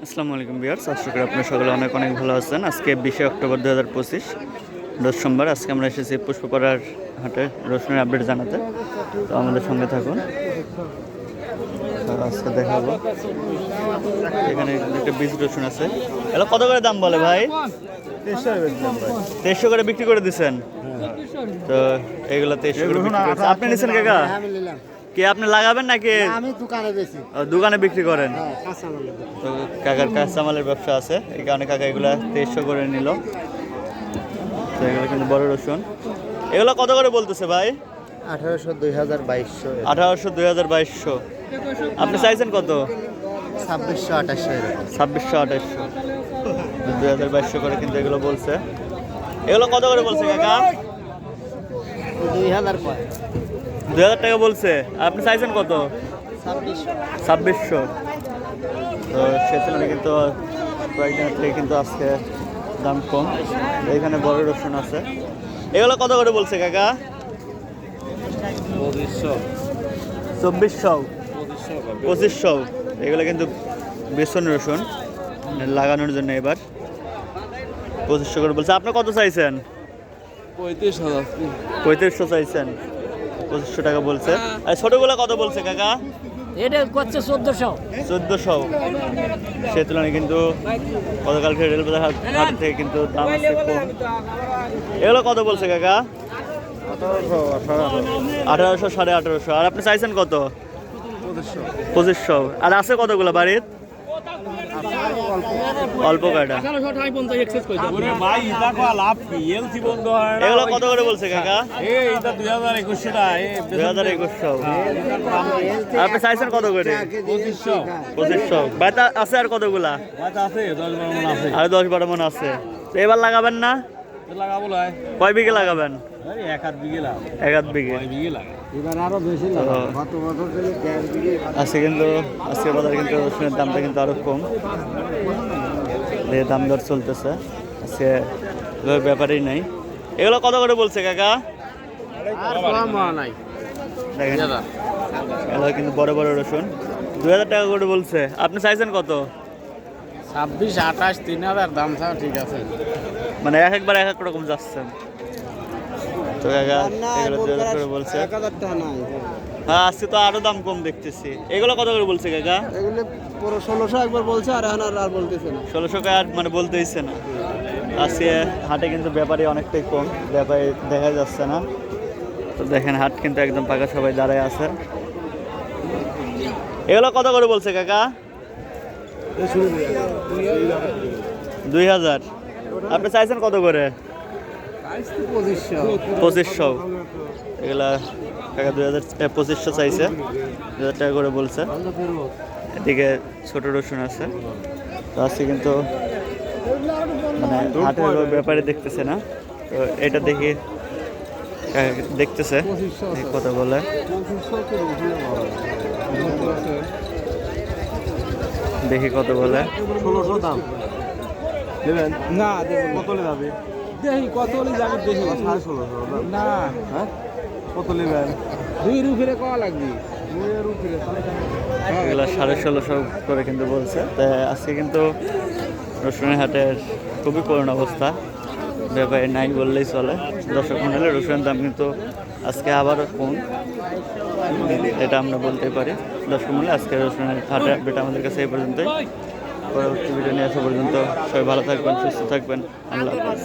আসসালামু আলাইকুম ভিউয়ার্স, আশা করি আপনারা সকলে অনেক অনেক ভালো আছেন। আজকে 20 অক্টোবর 2025 রোজ সোমবার। আজকে আমরা এসেছি পুষ্পপাড়ার হাটে রসুনের আপডেট জানাতে। তো আমাদের সঙ্গে থাকুন, আজকে দেখাবো। এখানে একটা বীজ রসুন আছে। এগুলো কত করে দাম বলে ভাই? 2300 করে বিক্রি করে দিচ্ছেন। তো এগুলো 2300 করে বিক্রি করছেন। আপনি নিছেন কাকা? কি আপনি লাগাবেন নাকি? আমি দোকানে বেশি। দোকানে বিক্রি করেন? কাঁচামাল। তো কাকার কাঁচামালের ব্যবসা আছে, এই কারণে কাকা এগুলো 2300 করে নিল। তো এগুলো কিন্তু বড় রসুন। এগুলো কত করে বলতেছে ভাই? 1800, 2000, 2200, 1800, 2000, 2200। আপনি চাইছেন কত? 2600, 2800 এরকম। 2600, 2800, 2000, 2200 করে কিন্তু এগুলো বলছে। এগুলো কত করে বলছে কাকা? 2000 পয়। 2000 টাকা বলছে। আপনি চাইছেন কত? 2600। তো সে তুলনায় কিন্তু কয়েকদিনের থেকে কিন্তু আজকে দাম কম। এখানে বড় রসুন আছে। এগুলো কত করে বলছে কাকা? 2400, 2500। এগুলো কিন্তু বেসন রসুন লাগানোর জন্য এবার 2500 করে বলছে। আপনি কত চাইছেন? 3500 চাইছেন। 2500 টাকা বলছে। আর ছোটগুলো কত বলছে কাকা? এটা করছে 1400। 1400। সে তুলনায় কিন্তু গতকালকে রেলবাজার হাট থেকে কিন্তু দাম আছে কম। এগুলো কত বলছে কাকা? 1800, 1850। আর আপনি চাইছেন কত? 2500। আর আছে কতগুলো বাড়ির? অল্প কয়টা। এগুলো কত করে বলছে কাকা? 2200। আপনি চাইছেন কত করে? 2500। বাড়িতে আছে আর কতগুলা? আর 10-12 মন আছে। তো এবার লাগাবেন না? কয় বিঘে লাগাবেন? এক আধ বিঘে। এবার আরো বেশি লাগে। গত বছর থেকে 1.5 বিঘে। আজকে কিন্তু আজকের বাজারে কিন্তু রসুনের দামটা কিন্তু আরো কম। দাম দর চলতেছে আজকে, ব্যাপারই নাই। এগুলো কত করে বলছে কাকা? দেখেন এগুলো কিন্তু বড় বড় রসুন 2000 টাকা করে বলছে। আপনি চাইছেন কত? 26, 28, 3000 দাম ছাড়া ঠিক আছে। মানে একবার এক এক রকম যাচ্ছেন। তো কাকা এগুলো 2000 করে বলছে। 1000 টাকা নাই। হ্যাঁ, আজকে তো আরো দাম কম দেখতেছি। এগুলো কত করে বলছে কাকা? এগুলো পুরো 1600 একবার বলছে, আর এখন আর বলতেছে না। 1600 টাকা আর মানে বলতে হচ্ছে না। আজকে হাটে কিন্তু ব্যাপারী অনেকটাই কম, ব্যাপারী দেখা যাচ্ছে না। তো দেখেন হাট কিন্তু একদম পাকা, সবাই দাঁড়ায় আছে। এগুলো কত করে বলছে কাকা? 2000। আপনি চাইছেন কত করে? 2500। এগুলা টাকা 2500 চাইছে, 2000 টাকা করে বলছে। এদিকে ছোট রসুন আছে। তো আজকে কিন্তু মানে হাটের ব্যাপারে দেখতেছে না। তো এটা দেখি দেখতেছে কথা বলে। দেখি কত বলে। 1600 দাম দেবেন না? কত যাবে? দেখি কত যাবে, দেখি 1650 না। হ্যাঁ, কত নেবেন? 2 উপরে কয়া লাগবে। 2 উপরে এগুলো 1650 করে কিন্তু বলছে। তো আজকে কিন্তু রসুনের হাটের খুবই করুণ অবস্থা, ব্যাপারে নাই বললেই চলে। দর্শক মন্ডলে রসুনের দাম কিন্তু আজকে আবারও কম, এটা আমরা বলতে পারি। দর্শক মন্ডলে আজকে রসুনের হাটের আপডেট আমাদের কাছে এই পর্যন্তই। পরবর্তী ভিডিও নিয়ে আসা পর্যন্ত সবাই ভালো থাকবেন, সুস্থ থাকবেন। আল্লাহ হাফেজ।